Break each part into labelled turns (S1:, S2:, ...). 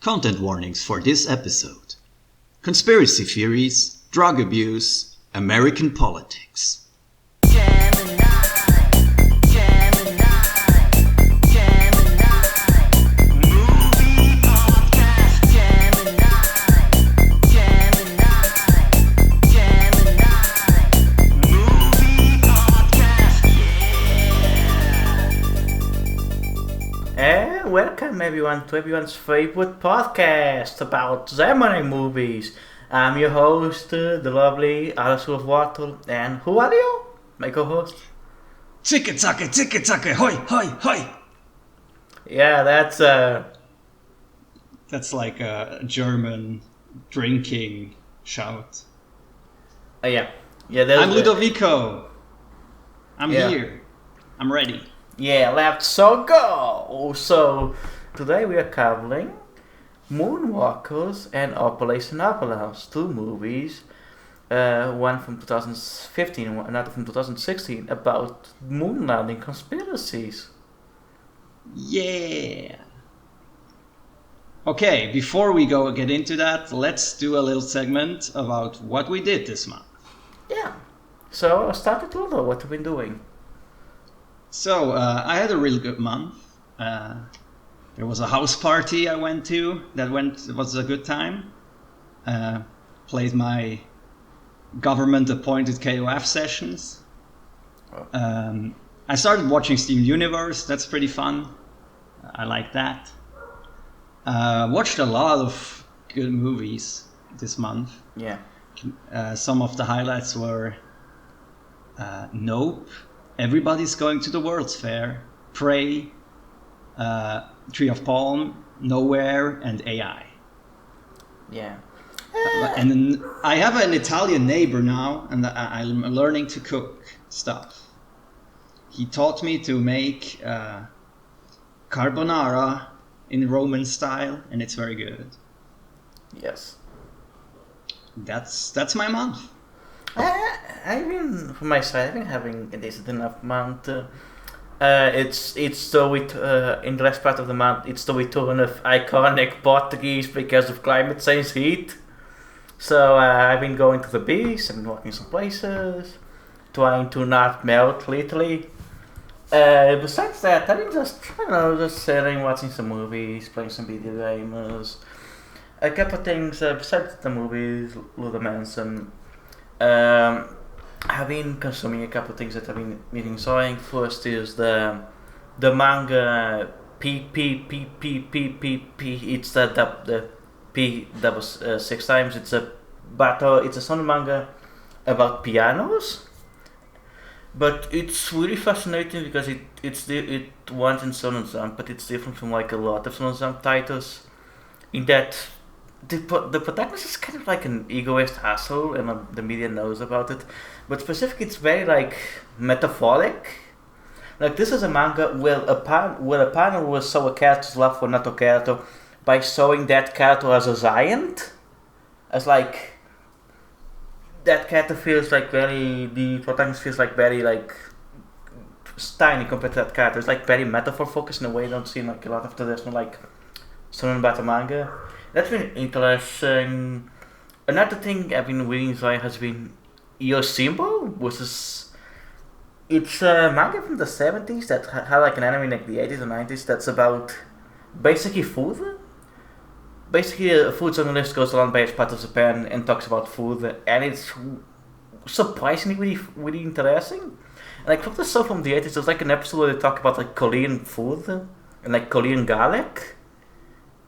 S1: Content warnings for this episode. Conspiracy theories, drug abuse, American politics.
S2: Gemini, Movie Podcast. Gemini, Movie Podcast.
S3: And welcome everyone to everyone's favorite podcast about Gemini movies. I'm your host, the lovely Alice of Water, and who are you? My co-host?
S1: Ticke-zacke, hoi, hoi, hoi!
S3: Yeah, that's
S1: That's like a German drinking shout.
S3: yeah. There's
S1: I'm Ludovico. I'm
S3: Yeah.
S1: here. I'm ready.
S3: Yeah, let's go! So, today we are covering Moonwalkers and Operation Avalanche, two movies, one from 2015 and another from 2016, about moon landing conspiracies.
S1: Yeah. Okay, before we get into that, let's do a little segment about what we did this month.
S3: Yeah. So, I'll start with Ludo. What have you been doing?
S1: So, I had a really good month. There was a house party I went to it was a good time. Played my government-appointed KOF sessions. I started watching Steam Universe. That's pretty fun. I like that. Watched a lot of good movies this month.
S3: Yeah.
S1: Some of the highlights were Nope, Everybody's Going to the World's Fair, Prey, Tree of Palm, Nowhere, and AI.
S3: Yeah.
S1: And then I have an Italian neighbor now, and I'm learning to cook stuff. He taught me to make carbonara in Roman style, and it's very good.
S3: Yes.
S1: That's my month.
S3: I've been, from my side, I've been having a decent enough month. It's the in the rest part of the month, it's the return of iconic Portuguese because of climate change heat. So I've been going to the beach, I've been walking some places, trying to not melt, literally. Besides that, I've been just sitting, watching some movies, playing some video games. A couple of things besides the movies, Ludo mentioned. I've been consuming a couple of things that I've been enjoying. First is the manga P. It's the P double six times. It's a battle. It's a sound manga about pianos, but it's really fascinating because it wants in Shonen Jump, but it's different from like a lot of Shonen Jump titles, in that the protagonist is kind of like an egoist asshole, and the media knows about it. But specifically, it's very like metaphoric. Like, this is a manga where a partner will show a character's love for another character by showing that character as a giant, as like that character feels like the protagonist feels like very like tiny compared to that character. It's like very metaphor focused in a way you don't see in like a lot of traditional like shonen battle manga. That's been interesting. Another thing I've been really enjoying has been Yoshibo, which is it's a manga from the 70s that had like an anime in like the 80s and 90s that's about basically food. Basically, a food journalist goes around various parts of Japan and talks about food, and it's surprisingly really interesting. And like from the stuff from the 80s, there's like an episode where they talk about like Korean food and like Korean garlic.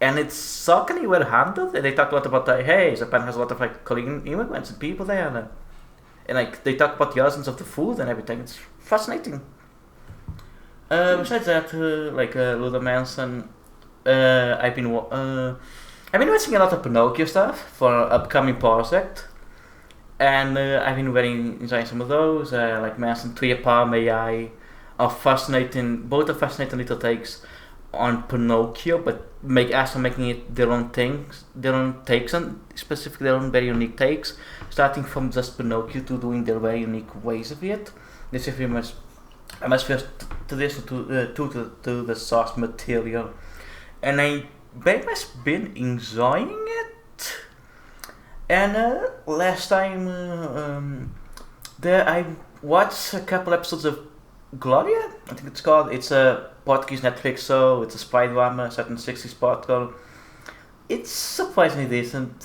S3: And it's shockingly well handled, and they talk a lot about hey, Japan has a lot of like Korean immigrants and people there, and like they talk about the origins of the food and everything. It's fascinating. Besides that, like Ludo mentioned, I've been watching a lot of Pinocchio stuff for an upcoming project, and I've been very enjoying some of those. Like mentioned, Tree of Palm, AI are fascinating. Both are fascinating little takes on Pinocchio, but making it their own things, their own takes, and specifically their own very unique takes, starting from just Pinocchio to doing their very unique ways of it. This is very much I must first to listen to the source material, and I very much been enjoying it. And last time I watched a couple episodes of Gloria, I think it's called. It's a Portuguese Netflix show. It's a spy drama set in 60s Portugal. It's surprisingly decent.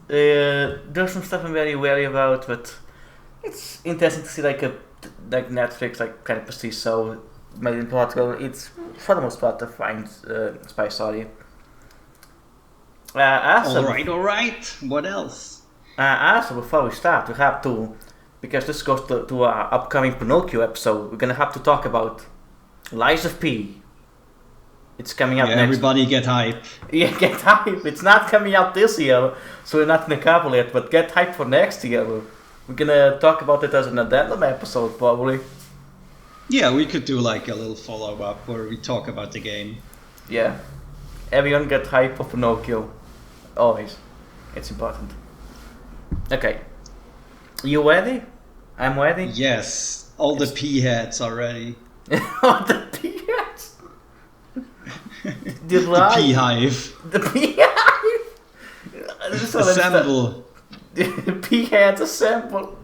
S3: There's some stuff I'm very wary about, but it's interesting to see like Netflix like kind of prestige show made in Portugal. It's for the most part a fine spy story.
S1: All right. What else?
S3: Also, before we start, we have to, because this goes to our upcoming Pinocchio episode, we're gonna have to talk about Lies of P. It's coming out next.
S1: Everybody get hype.
S3: Yeah, get hype. It's not coming out this year, so we're not gonna cover it, but get hype for next year. We're gonna talk about it as an addendum episode, probably.
S1: Yeah, we could do like a little follow-up where we talk about the game.
S3: Yeah. Everyone get hype for Pinocchio. Always. It's important. Okay. You ready? I'm ready?
S1: Yes. All the P heads are ready.
S3: All the P heads?
S1: The P hive.
S3: The P hive?
S1: Assemble.
S3: P heads assemble.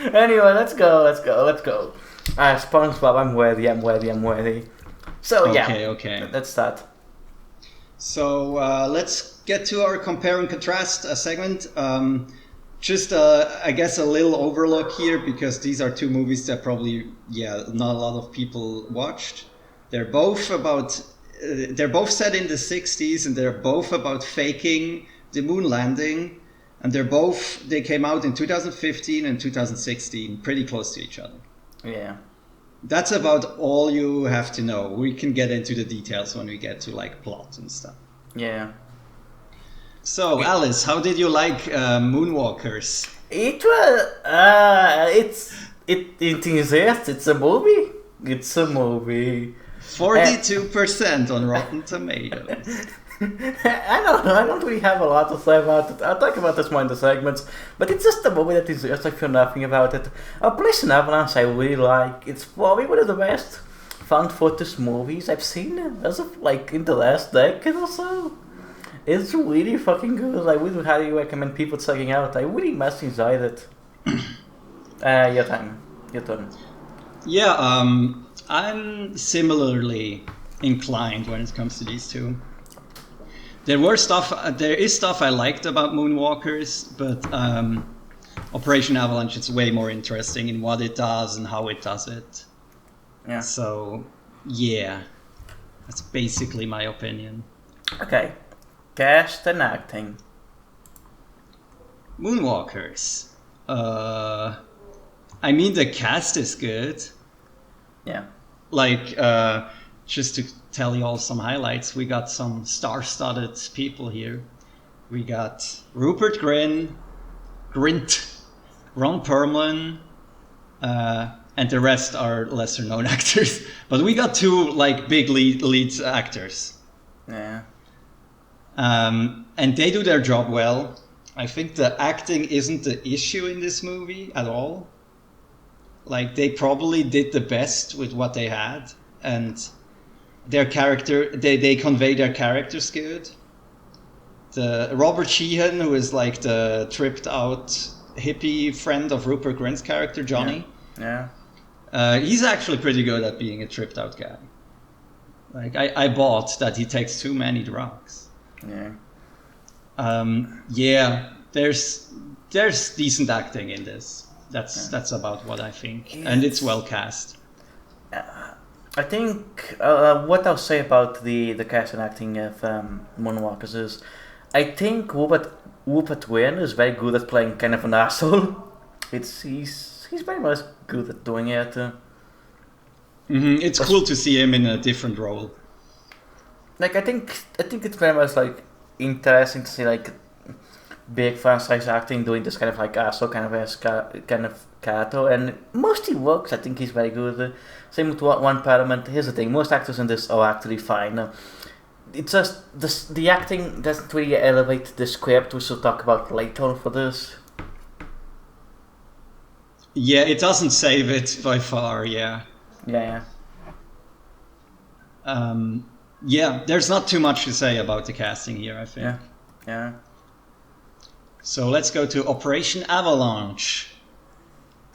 S3: Anyway, let's go. SpongeBob, I'm ready. So
S1: Okay.
S3: Let's start.
S1: So let's get to our compare and contrast segment. Just I guess a little overlook here because these are two movies that probably not a lot of people watched. They're both set in the 60s and they're both about faking the moon landing, and they came out in 2015 and 2016, pretty close to each other.
S3: Yeah.
S1: That's about all you have to know. We can get into the details when we get to like plot and stuff.
S3: Yeah.
S1: So, Alice, how did you like Moonwalkers?
S3: It was it exists. It's a movie.
S1: 42% on Rotten Tomatoes.
S3: I don't really have a lot to say about it. I'll talk about this more in the segments, but it's just a movie that is just, I feel nothing about it. Place in Avalanche I really like. It's probably one of the best found footage movies I've seen as of like in the last decade or so. It's really fucking good. I really highly recommend people checking out. I really must enjoyed it. Your turn.
S1: Yeah, I'm similarly inclined when it comes to these two. There is stuff I liked about Moonwalkers, but Operation Avalanche is way more interesting in what it does and how it does it.
S3: Yeah.
S1: So, yeah, that's basically my opinion.
S3: Okay, cast and acting.
S1: Moonwalkers. I mean, the cast is good.
S3: Yeah.
S1: Like, just to tell you all some highlights, we got some star-studded people here. We got Rupert Grint, Ron Perlman, and the rest are lesser-known actors. But we got two like big lead actors.
S3: Yeah.
S1: And they do their job well. I think the acting isn't the issue in this movie at all. Like, they probably did the best with what they had, and their character, they convey their characters good. The Robert Sheehan, who is like the tripped out hippie friend of Rupert Grint's character, Johnny.
S3: Yeah.
S1: He's actually pretty good at being a tripped out guy. Like, I bought that he takes too many drugs.
S3: Yeah.
S1: Yeah, there's decent acting in this. That's about what I think, and it's well cast.
S3: I think what I'll say about the cast and acting of Moonwalkers is, I think Rupert Grint is very good at playing kind of an asshole. He's very much good at doing it.
S1: It's cool to see him in a different role.
S3: Like I think it's very much like interesting to see like big franchise acting doing this kind of like asshole kind of character, and mostly works. I think he's very good. Same with One Parliament. Here's the thing: most actors in this are actually fine. It's just the acting doesn't really elevate the script, which we'll talk about later for this.
S1: Yeah, it doesn't save it by far. Yeah.
S3: Yeah.
S1: Yeah, there's not too much to say about the casting here, I think.
S3: Yeah. Yeah.
S1: So let's go to Operation Avalanche,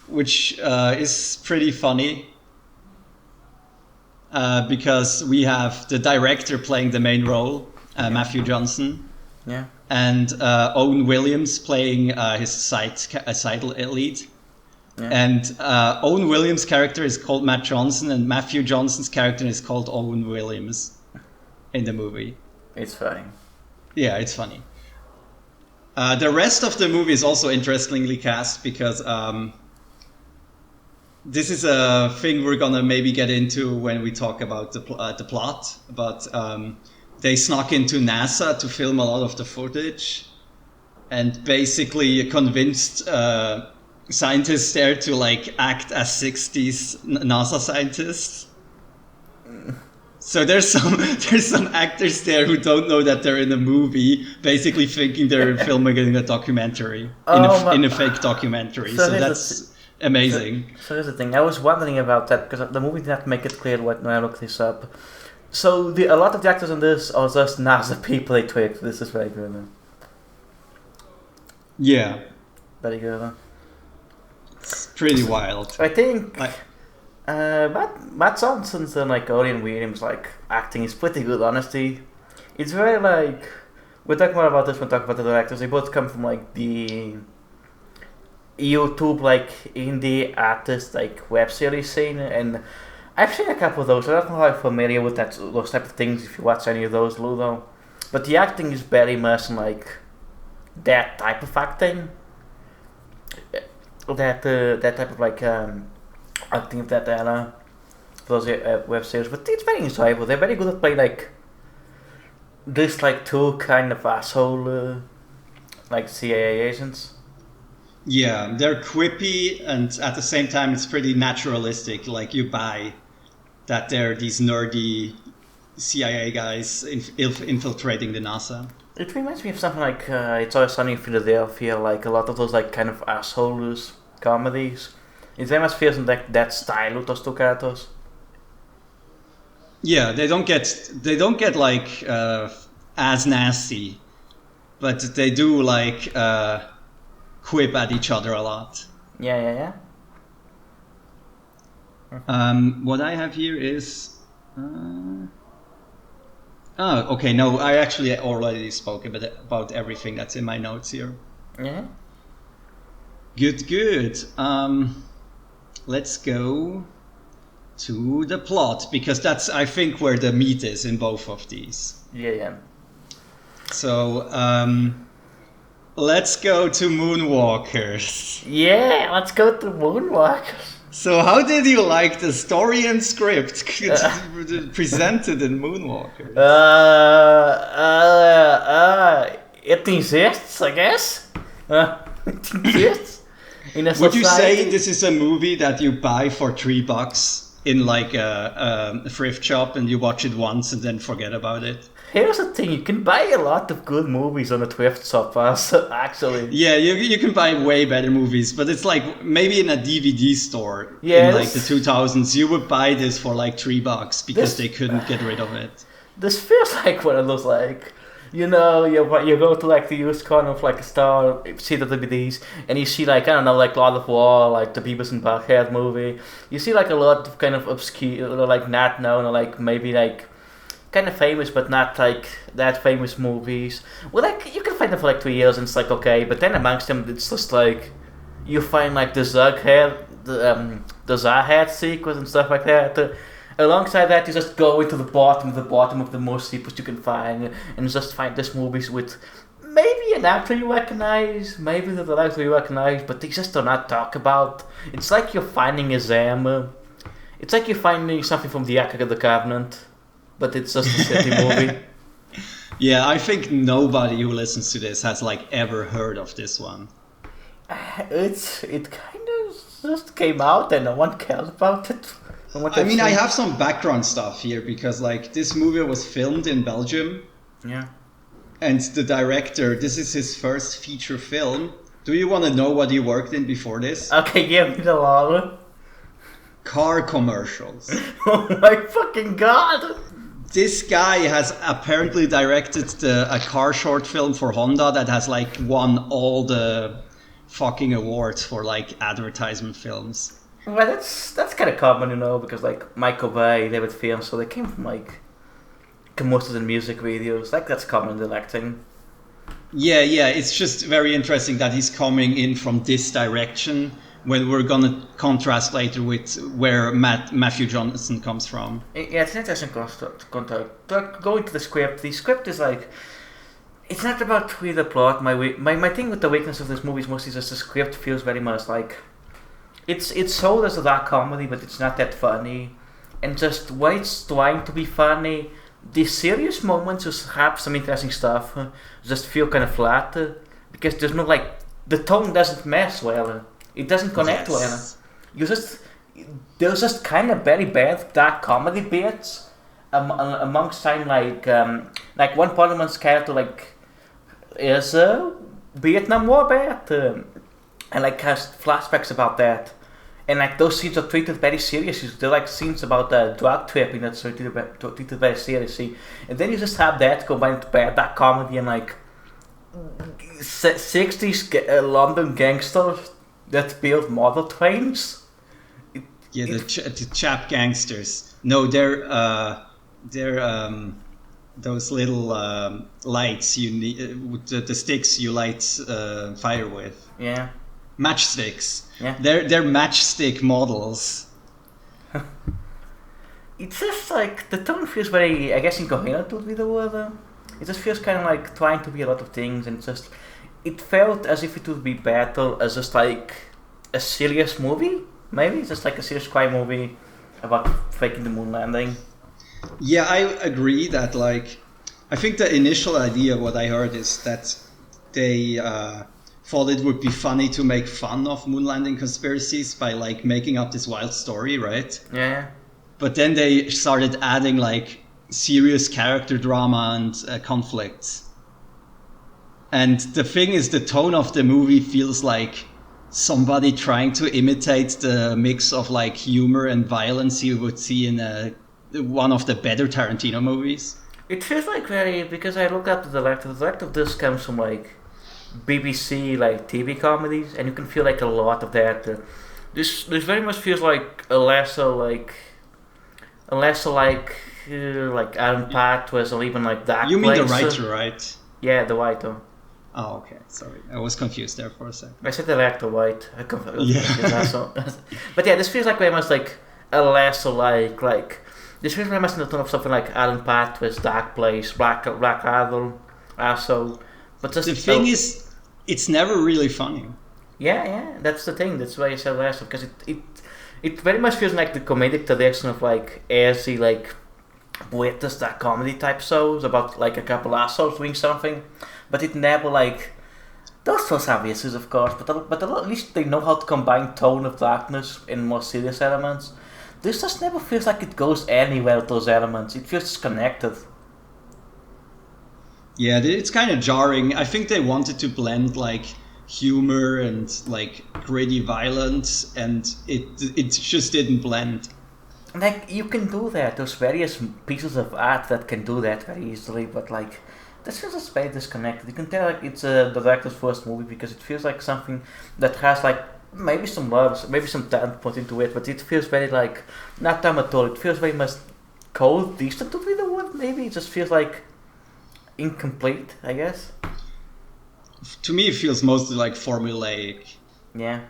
S1: which is pretty funny. Because we have the director playing the main role, Matthew Johnson,
S3: Yeah.
S1: and Owen Williams playing his side lead.
S3: Yeah.
S1: And Owen Williams' character is called Matt Johnson, and Matthew Johnson's character is called Owen Williams in the movie.
S3: It's funny.
S1: Yeah, it's funny. The rest of the movie is also interestingly cast because this is a thing we're gonna maybe get into when we talk about the plot. But they snuck into NASA to film a lot of the footage, and basically convinced scientists there to like act as 60s NASA scientists. So there's some actors there who don't know that they're in a movie, basically thinking they're filming a documentary in a fake documentary. So that's amazing.
S3: So here's the thing. I was wondering about that because the movie did not make it clear when I looked this up. So a lot of the actors in this are just NASA people they tricked. This is very good.
S1: Yeah.
S3: Very good.
S1: It's pretty wild.
S3: I think Matt Johnson's and like Owen Williams like acting is pretty good. Honestly, it's very like we're talking more about this when we talk about the directors. They both come from like the YouTube like indie artist like web series scene, and I've seen a couple of those. I don't know how I'm familiar with those type of things. If you watch any of those, Ludo, but the acting is very much like that type of acting. That type of like acting of that era, those web series, but it's very enjoyable. They're very good at playing like this like two kind of asshole like CIA agents.
S1: Yeah, they're quippy, and at the same time it's pretty naturalistic. Like you buy that they're these nerdy CIA guys infiltrating the NASA.
S3: It reminds me of something like It's Always Sunny in Philadelphia, like a lot of those like kind of assholes comedies. It very much feels in that style with those two characters.
S1: Yeah, they don't get like as nasty, but they do like quip at each other a lot.
S3: Yeah.
S1: What I have here is. Oh, okay. No, I actually already spoke about everything that's in my notes here.
S3: Yeah.
S1: Good. Let's go to the plot, because that's, I think, where the meat is in both of these.
S3: Yeah.
S1: So, let's go to Moonwalkers.
S3: Yeah, let's go to Moonwalkers.
S1: So how did you like the story and script presented in Moonwalkers?
S3: It exists, I guess. It exists in a society.
S1: Would you say this is a movie that you buy for $3 in like a thrift shop and you watch it once and then forget about it?
S3: Here's the thing, you can buy a lot of good movies on a thrift shop, actually.
S1: Yeah, you can buy way better movies, but it's like maybe in a DVD store
S3: Yes.
S1: in like the 2000s, you would buy this for like $3 because they couldn't get rid of it.
S3: This feels like what it looks like. You know, you go to like the used corner of like a store, see the DVDs, and you see like, I don't know, like Lord of War, like the Beavis and Butthead movie. You see like a lot of kind of obscure, like not known, or like maybe like kind of famous but not like that famous movies. Well, like you can find them for like 2 years and it's like okay, but then amongst them it's just like you find like the Zughead, the Zarhead sequence and stuff like that. Alongside that, you just go into the bottom of the most sequence you can find and just find these movies with maybe an actor you recognize, maybe the director you recognize, but they just do not talk about. It's like you're finding a Zam. It's like you're finding something from the Ark of the Covenant, but it's just a city movie.
S1: Yeah, I think nobody who listens to this has like ever heard of this one.
S3: It kind of just came out and no one cared about it.
S1: I mean, I have some background stuff here because like this movie was filmed in Belgium.
S3: Yeah.
S1: And the director, this is his first feature film. Do you want to know what he worked in before this?
S3: Okay, give me the law.
S1: Car commercials.
S3: Oh my fucking god!
S1: this guy has apparently directed a car short film for Honda that has like won all the fucking awards for like advertisement films.
S3: Well, that's kind of common, you know, because like Michael Bay, David Film, so they came from like commercials and music videos. Like that's common in acting.
S1: Yeah, it's just very interesting that he's coming in from this direction when we're gonna contrast later with where Matthew Johnson comes from.
S3: Yeah, it's an interesting contact. Going to the script is like, it's not about really the plot. My thing with the weakness of this movie is mostly just the script feels very much like it's sold as a dark comedy, but it's not that funny. And just when it's trying to be funny, the serious moments just have some interesting stuff. Just feel kind of flat because there's no like the tone doesn't mesh well. It doesn't connect well. There's just kind of very bad dark comedy bits amongst time like one Parliament's character like is a Vietnam War vet and like has flashbacks about that, and like those scenes are treated very seriously. They're like scenes about drug tripping that's treated very seriously, and then you just have that combined with bad dark comedy and like 60s London gangsters that build model trains.
S1: The chap gangsters. No, they're those little lights you need, with the sticks you light fire with.
S3: Yeah.
S1: Matchsticks.
S3: Yeah.
S1: They're matchstick models.
S3: It's just like the tone feels very, I guess, incoherent would be the word. It just feels kind of like trying to be a lot of things, and it felt as if it would be better as just like a serious movie. Maybe just like a serious crime movie about faking the moon landing.
S1: Yeah, I agree that like I think the initial idea what I heard is that they thought it would be funny to make fun of moon landing conspiracies by like making up this wild story, right?
S3: Yeah.
S1: But then they started adding like serious character drama and conflicts. And the thing is, the tone of the movie feels like somebody trying to imitate the mix of like humor and violence you would see in one of the better Tarantino movies.
S3: It feels like very, because I looked up the director of this comes from like BBC like TV comedies, and you can feel like a lot of that. This very much feels like a lesser like Alan Pathways or even like that.
S1: You mean the writer, right?
S3: Yeah, the writer.
S1: Oh, okay. Sorry, I was confused there for a second.
S3: I said the actor, right?
S1: Yeah.
S3: But yeah, this feels like very much like a lesser like. This feels very much in the tone of something like Alan Pathways, Dark Place, Black Adder, also. But just
S1: the thing is, it's never really funny.
S3: Yeah, that's the thing. That's why I said lesser, because it very much feels like the comedic tradition of like airsy like British dark comedy type shows about like a couple assholes doing something. But it never like those shows have issues, of course, but at least they know how to combine tone of darkness and more serious elements. This just never feels like it goes anywhere with those elements. It feels disconnected. Yeah,
S1: it's kind of jarring. I think they wanted to blend like humor and like gritty violence, and it just didn't blend.
S3: Like you can do that. There's various pieces of art that can do that very easily, but like. This feels just very disconnected. You can tell like it's a director's first movie because it feels like something that has like maybe some love, maybe some talent put into it, but it feels very like not amateur. It feels very much cold, decent to be the word. Maybe it just feels like incomplete, I guess.
S1: To me, it feels mostly like formulaic.
S3: Yeah.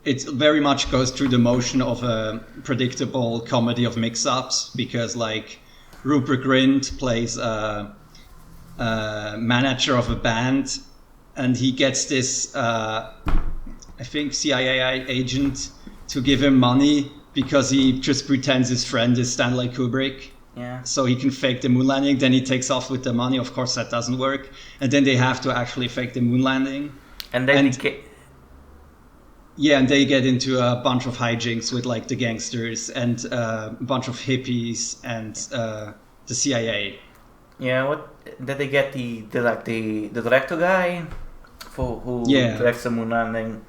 S1: It very much goes through the motion of a predictable comedy of mix-ups because like Rupert Grint plays manager of a band, and he gets this I think CIA agent to give him money because he just pretends his friend is Stanley Kubrick.
S3: Yeah.
S1: So he can fake the moon landing. Then he takes off with the money. Of course, that doesn't work. And then they have to actually fake the moon landing.
S3: And then
S1: and they get into a bunch of hijinks with like the gangsters and a bunch of hippies and the CIA.
S3: Yeah, what did they get the director guy who directs the moon landing?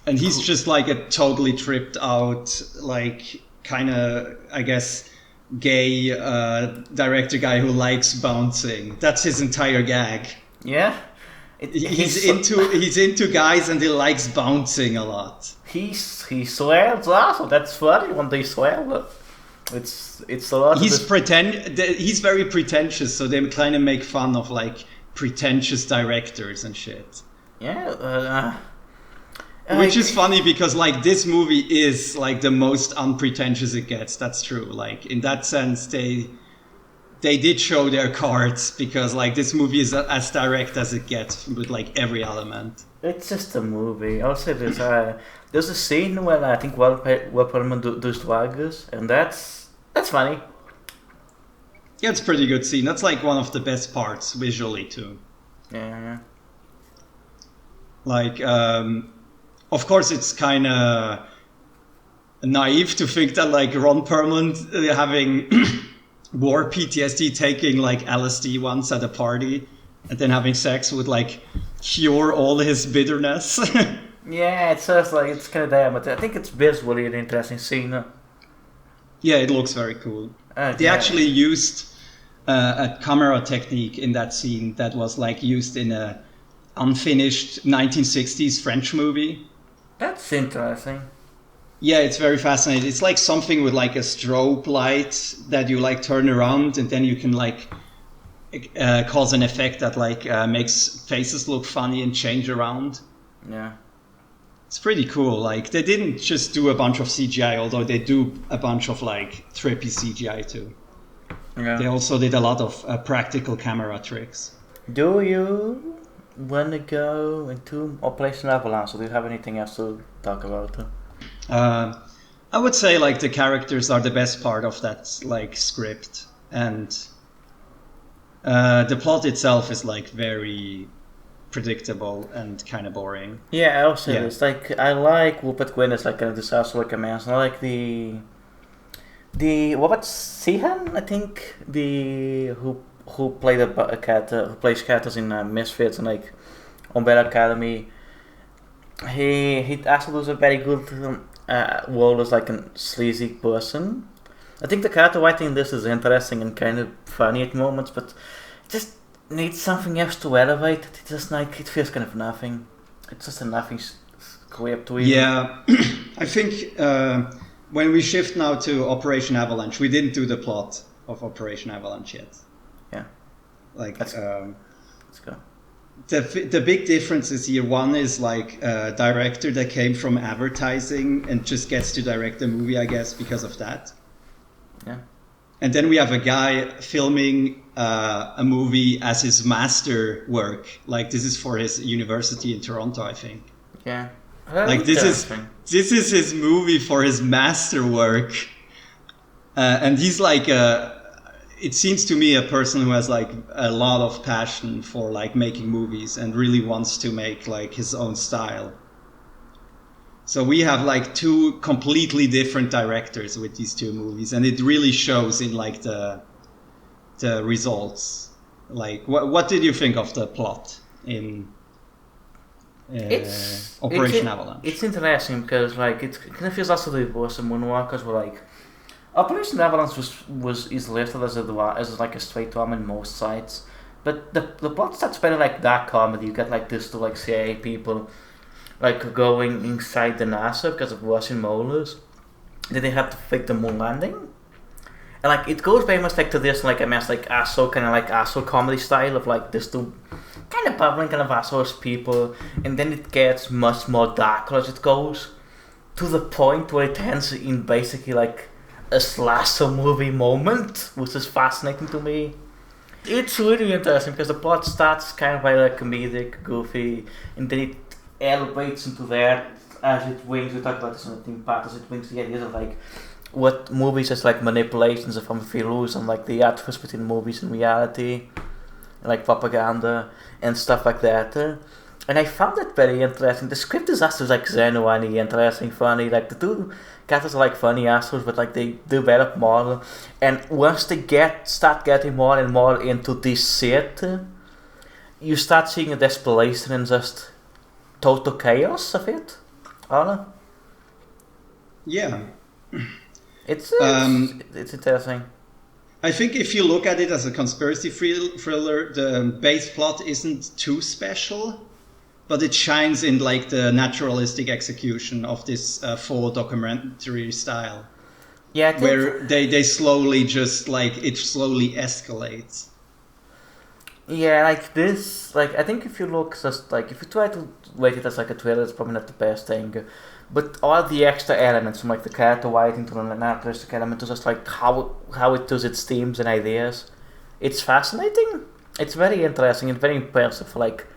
S1: And he's just like a totally tripped out, like kind of I guess gay director guy who likes bouncing. That's his entire gag.
S3: Yeah.
S1: He's into guys and he likes bouncing a lot.
S3: He swears also. That's funny when they swear. But it's a lot.
S1: He's very pretentious, so they kind of make fun of like pretentious directors and shit.
S3: Yeah.
S1: Which is funny because like this movie is like the most unpretentious it gets. That's true. Like in that sense, they did show their cards because like this movie is as direct as it gets with like every element.
S3: It's just a movie. Also, there's a scene where I think Will Perlman does drugs, and that's funny.
S1: Yeah, it's a pretty good scene. That's like one of the best parts visually too.
S3: Yeah.
S1: Like, of course, it's kind of naive to think that like Ron Perlman having war PTSD, taking like LSD once at a party, and then having sex would like cure all his bitterness.
S3: Yeah, it's just like it's kind of there, but I think it's visually an interesting scene.
S1: Yeah, it looks very cool. They actually used a camera technique in that scene that was like used in a unfinished 1960s French movie.
S3: That's interesting.
S1: Yeah, it's very fascinating. It's like something with like a strobe light that you like turn around and then you can like cause an effect that like makes faces look funny and change around.
S3: Yeah.
S1: It's pretty cool. Like they didn't just do a bunch of CGI, although they do a bunch of like trippy CGI too.
S3: Yeah.
S1: They also did a lot of practical camera tricks.
S3: Do you want to go into Operation Avalanche, or do you have anything else to talk about?
S1: I would say like the characters are the best part of that like script, and the plot itself is like very predictable and kind of boring.
S3: Yeah, also it's like I like Rupert Grint as like kind of disaster like a man. I like the what about Sihan? I think who played a cat who plays characters in Misfits and like Umbrella Academy. He also does a very good role as like a sleazy person. I think the character writing in this is interesting and kind of funny at moments, but it just needs something else to elevate it. It's just like it feels kind of nothing. It's just a nothing script to it.
S1: Yeah, I think when we shift now to Operation Avalanche, we didn't do the plot of Operation Avalanche yet.
S3: Yeah,
S1: like
S3: let's go.
S1: The big difference is here. One is like a director that came from advertising and just gets to direct a movie, I guess, because of that.
S3: Yeah.
S1: And then we have a guy filming a movie as his master work. Like this is for his university in Toronto, I think.
S3: Yeah.
S1: Like this is his movie for his master work, and he's like it seems to me a person who has like a lot of passion for like making movies and really wants to make like his own style. So we have like two completely different directors with these two movies, and it really shows in like the results. Like what did you think of the plot in Operation Avalanche?
S3: It's interesting because like it kind of feels also the reverse of Moonwalkers, where like Operation Avalanche is listed as like a straight drama in most sites, but the plot starts better like dark comedy. You get like this to like CIA people like going inside the NASA because of Russian molars. Then they have to fake the moon landing, and like it goes very much like to this like a mess like asshole kind of like asshole comedy style of like this two kind of bubbling kind of assholes people, and then it gets much more darker as it goes to the point where it ends in basically like a slasher movie moment, which is fascinating to me. It's really interesting because the plot starts kind of by like comedic, goofy, and then it elevates into that as it wings. We talked about this on the theme part, as it wings the ideas of like what movies as like manipulations of films and like the artifice between movies and reality, like propaganda and stuff like that. And I found it very interesting. The script is also like genuinely interesting, funny. Like the two characters are like funny assholes, but like they develop more. And once they start getting more and more into this shit, you start seeing a desperation and just total chaos of it. Anna?
S1: Yeah.
S3: It's interesting.
S1: I think if you look at it as a conspiracy thriller, the base plot isn't too special, but it shines in like the naturalistic execution of this full documentary style.
S3: Yeah, I think
S1: Where they slowly just like it slowly escalates.
S3: yeah, like this, like I think if you look just like if you try to rate it as like a trailer, it's probably not the best thing. But all the extra elements from like the character writing to the naturalistic element to just like how it does its themes and ideas, it's fascinating. It's very interesting and very impressive. Like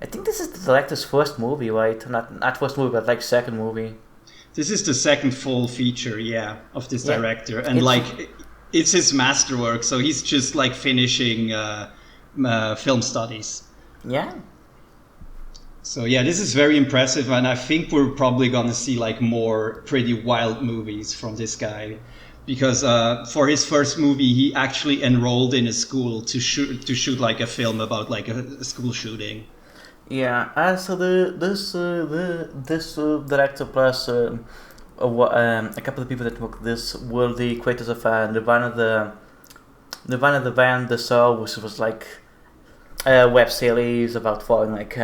S3: I think this is the director's first movie, right? Not first movie, but like second movie.
S1: This is the second full feature, of this
S3: Yeah.
S1: director, and
S3: It's-
S1: like it's his masterwork. So he's just like finishing film studies.
S3: Yeah.
S1: So yeah, this is very impressive, and I think we're probably gonna see like more pretty wild movies from this guy, because for his first movie, he actually enrolled in a school to shoot like a film about like a school shooting.
S3: Yeah, so this director plus a couple of people that work this were the creators of Nirvana the Band, the Soul, which was like a web series about following like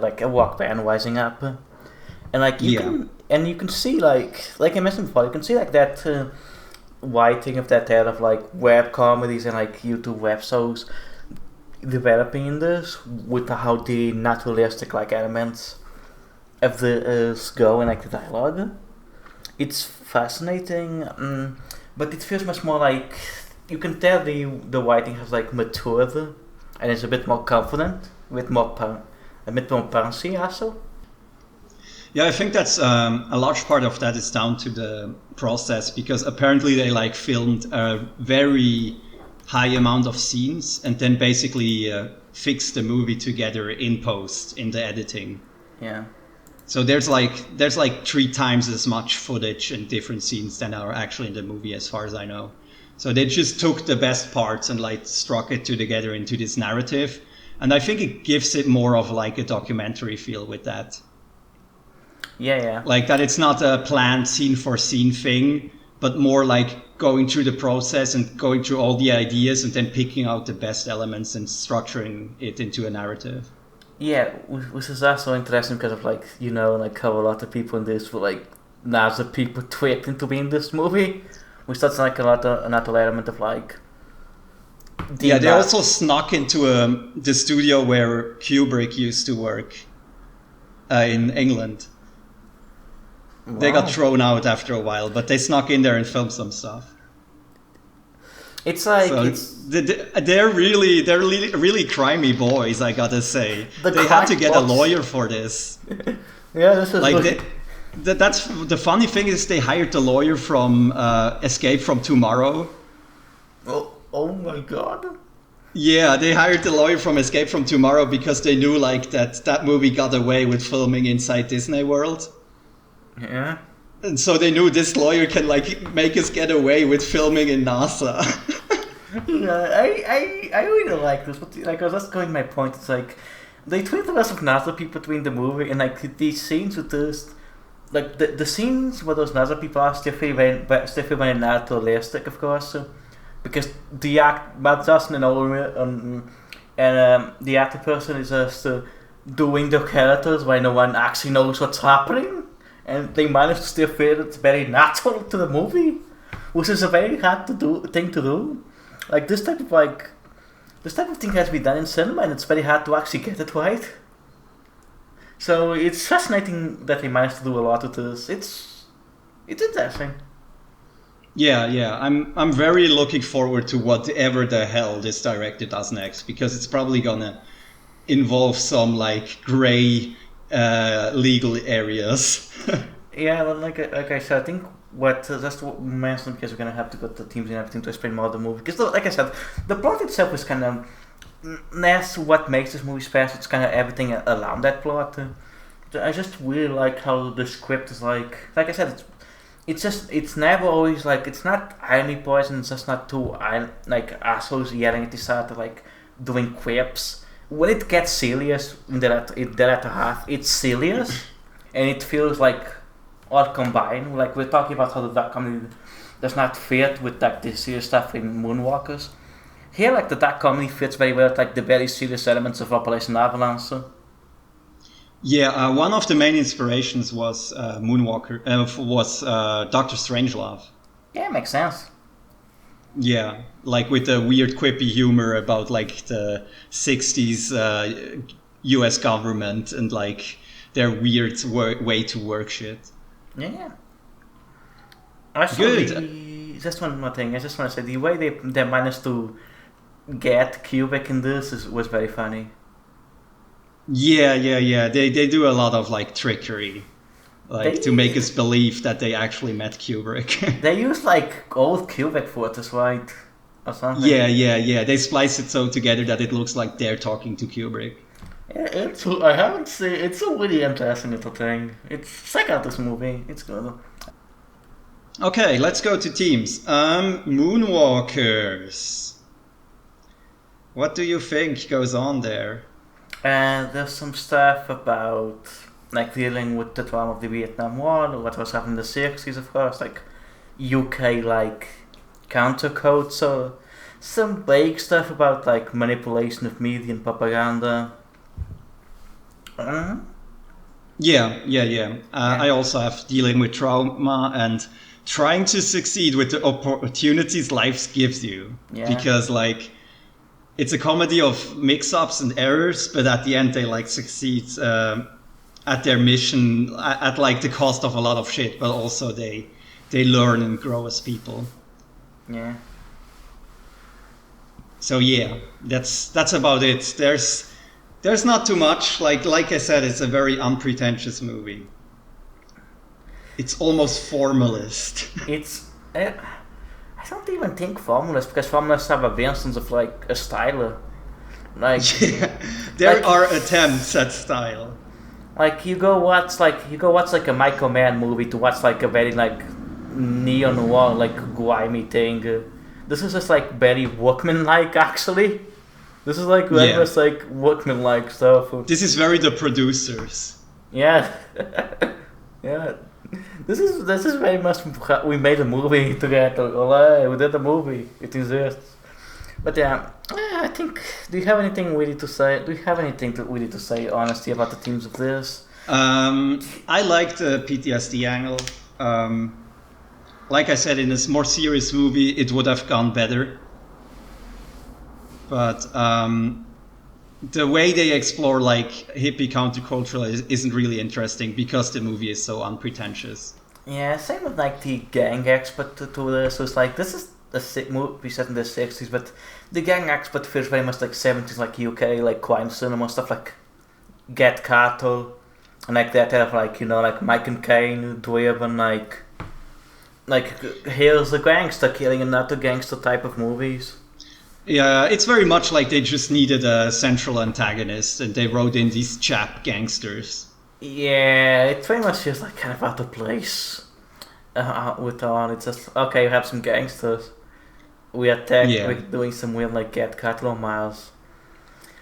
S3: like a rock band rising up, and like you can see like I mentioned before, you can see like that writing of that era of like web comedies and like YouTube web shows developing in this with how the naturalistic like elements of the go and like the dialogue. It's fascinating, but it feels much more like you can tell the writing has like matured and is a bit more confident with a bit more punchy also.
S1: Yeah, I think that's a large part of that is down to the process, because apparently they like filmed a very high amount of scenes and then basically fixed the movie together in post in the editing.
S3: Yeah.
S1: So there's like 3 times as much footage in different scenes than are actually in the movie, as far as I know. So they just took the best parts and like struck it together into this narrative, and I think it gives it more of like a documentary feel with that.
S3: Yeah.
S1: Like that it's not a planned scene for scene thing, but more like going through the process and going through all the ideas and then picking out the best elements and structuring it into a narrative.
S3: Yeah, which is also interesting because of like, you know, like how a lot of people in this were like NASA people tricked into being in this movie, which that's like another element of like.
S1: They also snuck into the studio where Kubrick used to work in England.
S3: Wow.
S1: They got thrown out after a while, but they snuck in there and filmed some stuff.
S3: It's like
S1: So they're really crimey boys, I gotta say.
S3: The
S1: They had to
S3: crime
S1: get a
S3: boss.
S1: lawyer for this.
S3: yeah, this is
S1: Like that's the funny thing is they hired the lawyer from Escape from Tomorrow.
S3: oh my god.
S1: Yeah, they hired the lawyer from Escape from Tomorrow because they knew like that movie got away with filming inside Disney World.
S3: Yeah.
S1: And so they knew this lawyer can like make us get away with filming in NASA.
S3: Yeah, I really like this, but like I was just going my point. It's like they treat the rest of NASA people between the movie and like these scenes with this, like the scenes where those NASA people are still feel very naturalistic, of course, because the Matt Justin and the actor person is just doing their characters while no one actually knows what's happening, and they manage to still feel it's very natural to the movie, which is a very hard thing to do. Like this type of thing has to be done in cinema, and it's very hard to actually get it right. So it's fascinating that they managed to do a lot of this. It's interesting.
S1: Yeah. I'm very looking forward to whatever the hell this director does next, because it's probably gonna involve some like gray legal areas.
S3: Yeah, well, like I said, I think that's what we mentioned, because we're gonna have to go to the teams and everything to explain more of the movie. Because like I said, the plot itself is kind of that's what makes this movie special. It's kind of everything around that plot. I just really like how the script is like I said, it's never always like, it's not irony poison. It's just not two like assholes yelling at each other, like doing quips. When it gets serious in the latter half, it's serious, and it feels like all combined. Like we're talking about how the does not fit with like the serious stuff in Moonwalkers. Here, like the dark comedy fits very well with like the very serious elements of Operation Avalanche.
S1: Yeah, one of the main inspirations was Doctor Strangelove.
S3: Yeah, makes sense.
S1: Yeah, like with the weird quippy humor about like the 60s US government and like their weird way to work shit.
S3: Yeah. Also, just one more thing. I just want to say the way they managed to get Kubrick in this was very funny.
S1: Yeah. They do a lot of like trickery, like to make us believe that they actually met Kubrick.
S3: They use like old Kubrick photos, right? Or something.
S1: Yeah. They splice it so together that it looks like they're talking to Kubrick.
S3: Yeah, I haven't seen. It's a really interesting little thing. Check out this movie. It's good.
S1: Okay, let's go to teams. Moonwalkers. What do you think goes on there?
S3: There's some stuff about like dealing with the trauma of the Vietnam War, what was happening in the 60s, of course, like UK like countercode, so some vague stuff about like manipulation of media and propaganda.
S1: Yeah. I also have dealing with trauma and trying to succeed with the opportunities life gives you.
S3: Yeah.
S1: Because like it's a comedy of mix-ups and errors, but at the end they like succeed at their mission at like the cost of a lot of shit, but also they learn and grow as people.
S3: Yeah.
S1: So yeah, that's about it. There's not too much. Like I said, it's a very unpretentious movie. It's almost formalist.
S3: I don't even think formulas, because formulas have a versions of like a style. Like
S1: there are attempts at style.
S3: Like you go watch like a Michael Mann movie to watch like a very like neo-noir like grimy thing. This is just like very workman-like actually. This is like just like workman-like stuff.
S1: This is very The Producers.
S3: Yeah. Yeah. This is very much we made a movie together. We did a movie. It exists. But yeah, I think. Do you have anything really to say? Honestly, about the themes of this?
S1: I like the PTSD angle. Like I said, in this more serious movie, it would have gone better. But the way they explore like hippie countercultural isn't really interesting because the movie is so unpretentious.
S3: Yeah, same with like the gang aspect to this. So it's like this is a movie set in the 60s, but the gang aspect feels very much like 70s, like UK, like crime cinema stuff, like Get Cartel, and like that kind of like like Mike and Caine driven like here's a gangster killing another gangster type of movies.
S1: Yeah, it's very much like they just needed a central antagonist and they wrote in these chap gangsters.
S3: Yeah, it's very much just like kind of out of place. It's just okay. We have some gangsters. We attack.
S1: Yeah.
S3: We're doing some weird like Get Cattle Miles.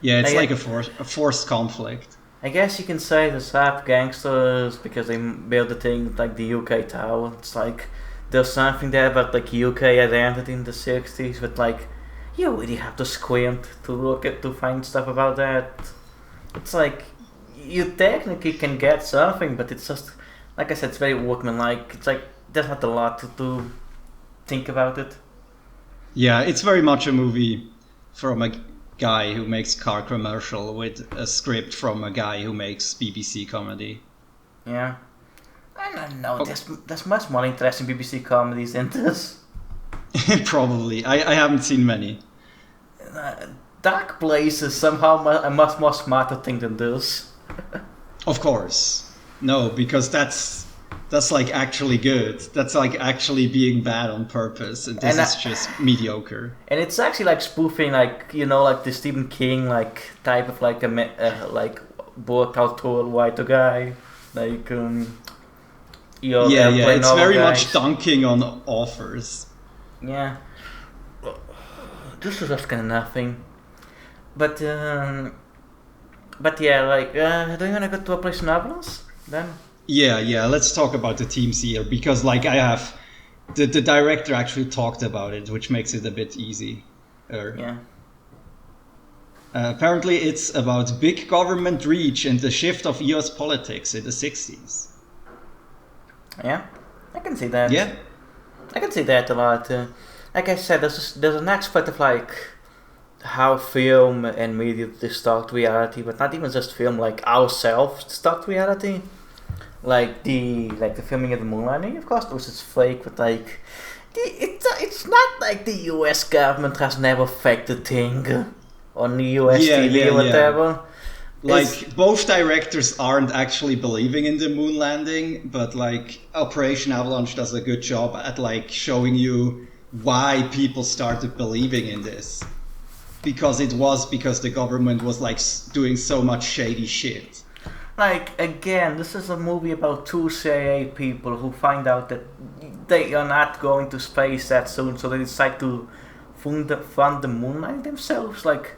S1: Yeah, it's like a forced conflict.
S3: I guess you can say the Sap gangsters because they build the thing like the UK Tower. It's like there's something there about like UK identity in the 60s, but like you really have to squint to look at to find stuff about that. It's like you technically can get something, but it's just like I said, it's very workmanlike. It's like there's not a lot to think about it.
S1: Yeah, it's very much a movie from a guy who makes car commercial with a script from a guy who makes BBC comedy.
S3: Yeah. I don't know. There's much more interesting BBC comedies than this.
S1: Probably. I haven't seen many.
S3: Dark Place is somehow a much more smarter thing than this.
S1: Of course. No, because that's like actually good. That's like actually being bad on purpose. And this is just mediocre.
S3: And it's actually like spoofing like like the Stephen King like type of like a like worked out tall white guy. Like
S1: it's very much dunking on authors.
S3: Yeah. This is just kind of nothing. But yeah, like, do you want to go to Operation Avalanche then?
S1: Yeah, let's talk about the teams here because like I have The director actually talked about it, which makes it a bit easy.
S3: Yeah.
S1: Apparently, it's about big government reach and the shift of US politics in the 60s.
S3: Yeah, I can see that.
S1: Yeah.
S3: I can see that a lot. Like I said, there's an aspect of like how film and media distort reality, but not even just film, like ourselves distort reality. Like the filming of the moon landing, of course, which is fake, but like it's not like the U.S. government has never faked a thing on the U.S. TV or whatever.
S1: Like, both directors aren't actually believing in the moon landing, but like Operation Avalanche does a good job at like showing you why people started believing in this. Because the government was like doing so much shady shit.
S3: Like, again, this is a movie about two CIA people who find out that they are not going to space that soon, so they decide to fund the moon landing themselves, like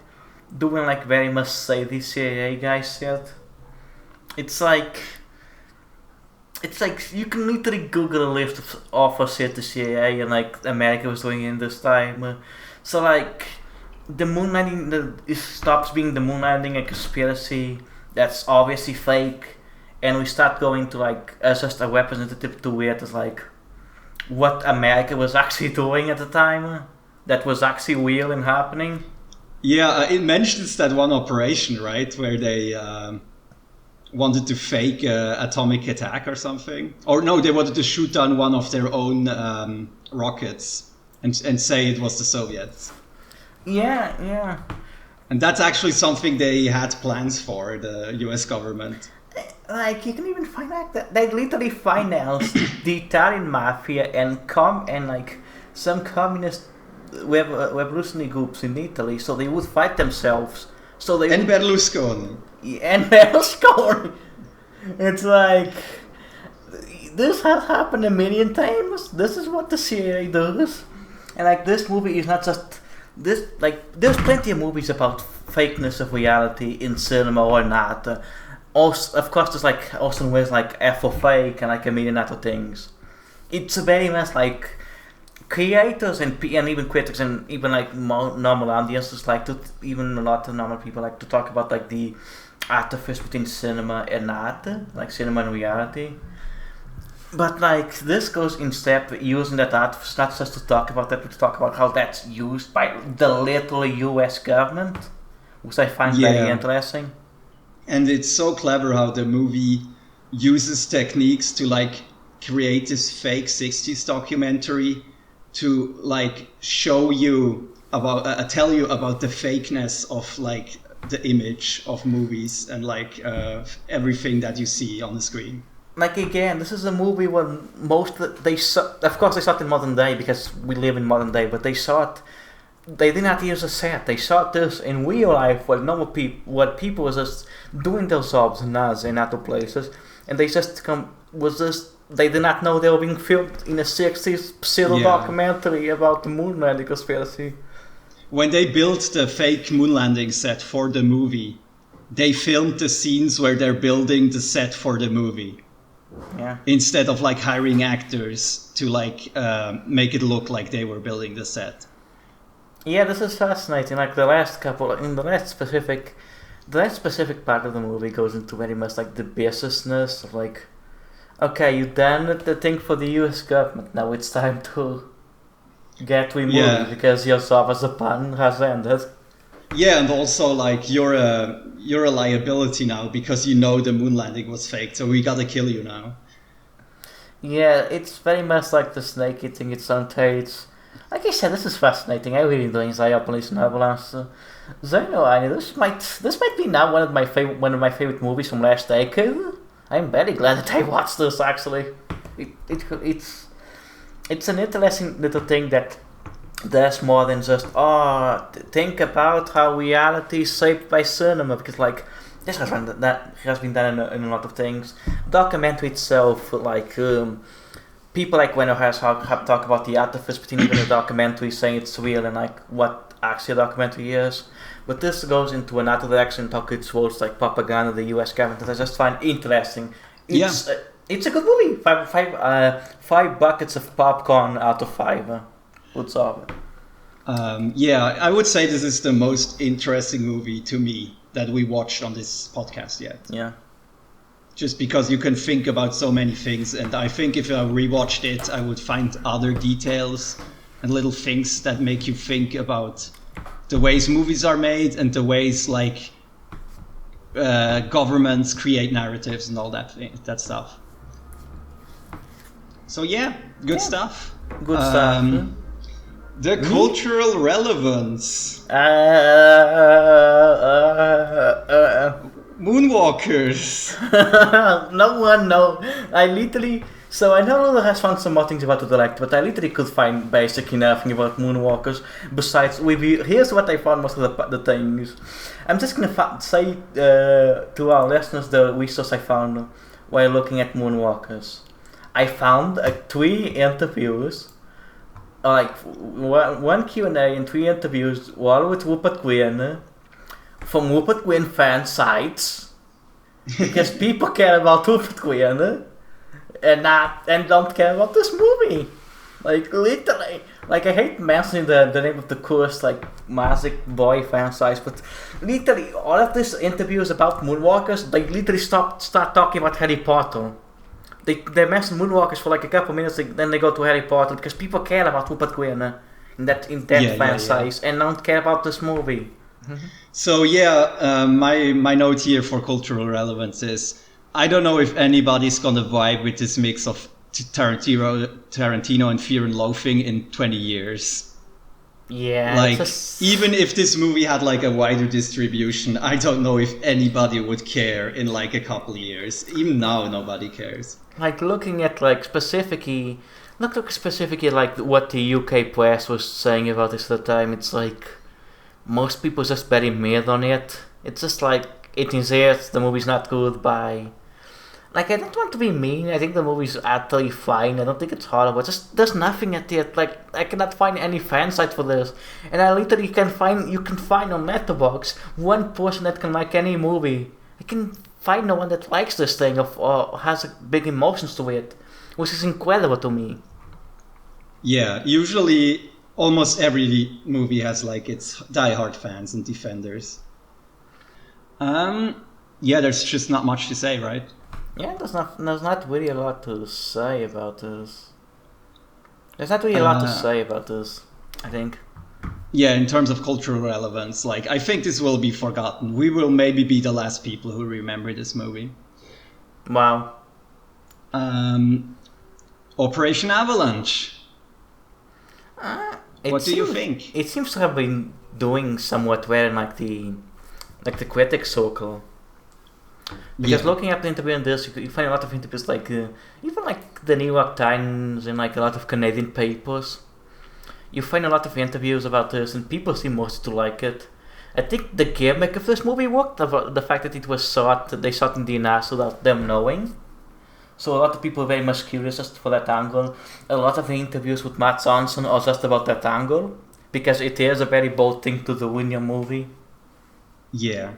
S3: doing like very much say these CIA guys said. It's like you can literally Google a list of offers at the CIA and like America was doing in this time. So like the moon landing it stops being the moon landing a conspiracy that's obviously fake, and we start going to like as just a representative to it as like what America was actually doing at the time that was actually real and happening.
S1: Yeah, it mentions that one operation, right, where they wanted to fake atomic attack or something. Or no, they wanted to shoot down one of their own rockets and say it was the Soviets.
S3: Yeah.
S1: And that's actually something they had plans for, the US government.
S3: Like, you can even find out that they literally financed the Italian mafia and like some communist revolutionary groups in Italy, so they would fight themselves.
S1: And Berlusconi.
S3: And Berlusconi. It's like, this has happened a million times. This is what the CIA does. And like, this movie is not just this. Like, there's plenty of movies about fakeness of reality in cinema or not. Also, of course, there's like Orson Welles, like F for fake and like a million other things. It's very much like creators and even critics and even like normal audiences like to, even a lot of normal people like to talk about like the artifice between cinema and art, like cinema and reality. But like this goes in step using that artifice not just to talk about that, but to talk about how that's used by the literal US government, which I find very interesting.
S1: And it's so clever how the movie uses techniques to like create this fake 60s documentary to like show you about tell you about the fakeness of like the image of movies and like everything that you see on the screen.
S3: Like again, this is a movie where of course they saw it in modern day because we live in modern day, but they did not use a set. They shot this in real life where normal people, what people was just doing their jobs in other places, and they just they did not know they were being filmed in a 60s pseudo documentary about the moon landing conspiracy.
S1: When they built the fake moon landing set for the movie, they filmed the scenes where they're building the set for the movie.
S3: Yeah. Instead
S1: of like hiring actors to like make it look like they were building the set.
S3: Yeah, this is fascinating. Like the last specific part of the movie goes into very much like the businessness of like, okay, you done the thing for the US government, now it's time to get removed because your job as a pun has ended.
S1: Yeah, and also like you're a liability now because you know the moon landing was fake, so we gotta kill you now.
S3: Yeah, it's very much like the snake eating its own tail. Like I said, this is fascinating. I really do enjoy Operation Avalanche. This might be now one of my favorite movies from last decade. I'm very glad that I watched this. Actually, it's an interesting little thing that does more than just think about how reality is shaped by cinema, because like this has been done in a lot of things. Documentary itself, like people like Wenner have talked about the artifice between even a documentary saying it's real and like what actually a documentary is. But this goes into another direction, talking towards like propaganda, the US government, that I just find interesting. It's a good movie. Five buckets of popcorn out of five. Would solve it.
S1: Yeah, I would say this is the most interesting movie to me that we watched on this podcast yet.
S3: Yeah.
S1: Just because you can think about so many things, and I think if I rewatched it, I would find other details and little things that make you think about the ways movies are made and the ways like governments create narratives and all that stuff. So yeah, good stuff.
S3: Good stuff.
S1: The cultural relevance. Moonwalkers.
S3: No one know. I know Lulu has found some more things about to direct, but I literally could find basically nothing about Moonwalkers. Besides, here's what I found most of the things. I'm just gonna say to our listeners the resource I found while looking at Moonwalkers. I found 3 interviews, like one Q&A and 3 interviews, all with Rupert Grint, from Rupert Grint fan sites, because people care about Rupert Grint and don't care about this movie. Like literally, like I hate mentioning the name of the course, like Magic Boy fan sites, but literally all of these interviews about Moonwalkers, they literally start talking about Harry Potter. They mention Moonwalkers for like a couple minutes, then they go to Harry Potter because people care about Rupert Grint in that fan size and don't care about this movie.
S1: So my note here for cultural relevance is I don't know if anybody's gonna vibe with this mix of Tarantino and Fear and Loathing in 20 years.
S3: Yeah,
S1: like even if this movie had like a wider distribution, I don't know if anybody would care in like a couple years. Even now, nobody cares.
S3: Like looking at specifically like what the UK press was saying about this at the time, it's like most people just very mad on it. It's just like 18 years, the movie's not good. Bye. Like I don't want to be mean. I think the movie's actually fine. I don't think it's horrible. Just there's nothing at it. Like I cannot find any fan site for this, and I literally can find on Letterboxd one person that can like any movie. I can find no one that likes this thing or has big emotions to it, which is incredible to me.
S1: Yeah, usually almost every movie has like its diehard fans and defenders. Yeah, there's just not much to say, right?
S3: Yeah, there's not really a lot to say about this. There's not really a lot to say about this, I think.
S1: Yeah, in terms of cultural relevance, like I think this will be forgotten. We will maybe be the last people who remember this movie.
S3: Wow.
S1: Operation Avalanche. What do you think?
S3: It seems to have been doing somewhat well in like the critic circle. Because looking at the interview in this, you find a lot of interviews like even like the New York Times and like a lot of Canadian papers. You find a lot of interviews about this, and people seem mostly to like it. I think the gimmick of this movie worked. The fact that it was they shot in the NASA without them knowing. So a lot of people are very much curious just for that angle. A lot of the interviews with Matt Johnson are just about that angle, because it is a very bold thing to do in your movie.
S1: Yeah.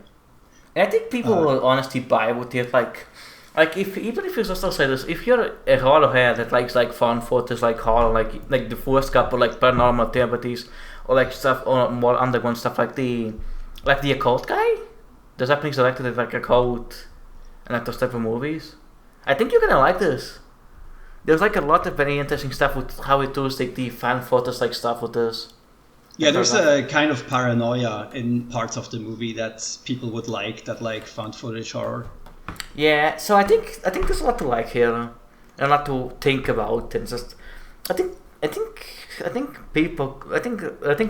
S3: And I think people will honestly buy with it. Like if you just say this, if you're a horror head that likes like found footage, like horror, like the first couple, like Paranormal Activities, or like stuff, or more underground stuff, like the occult guy, the Japanese director did like occult and like those type of movies. I think you're gonna like this. There's like a lot of very interesting stuff with how it does like the fan footage like stuff with this.
S1: Yeah, there's a kind of paranoia in parts of the movie that people would like, that like found footage horror.
S3: Yeah, so I think there's a lot to like here, and a lot to think about, and just I think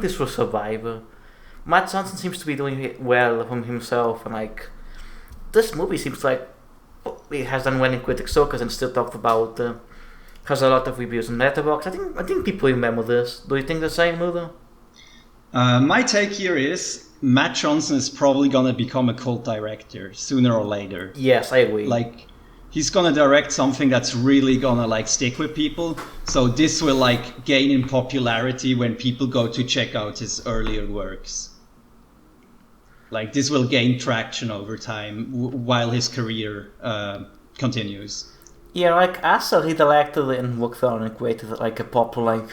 S3: this will survive. Matt Johnson seems to be doing it well from himself, and like this movie seems like it has done well in critic circles and still talked about. Has a lot of reviews on Letterboxd. I think people remember this. Do you think the same, Ludo?
S1: My take here is Matt Johnson is probably gonna become a cult director sooner or later.
S3: Yes, I agree.
S1: Like, he's gonna direct something that's really gonna like stick with people. So this will like gain in popularity when people go to check out his earlier works. Like, this will gain traction over time while his career continues.
S3: Yeah, like Asa, he directed and worked on and created like a popular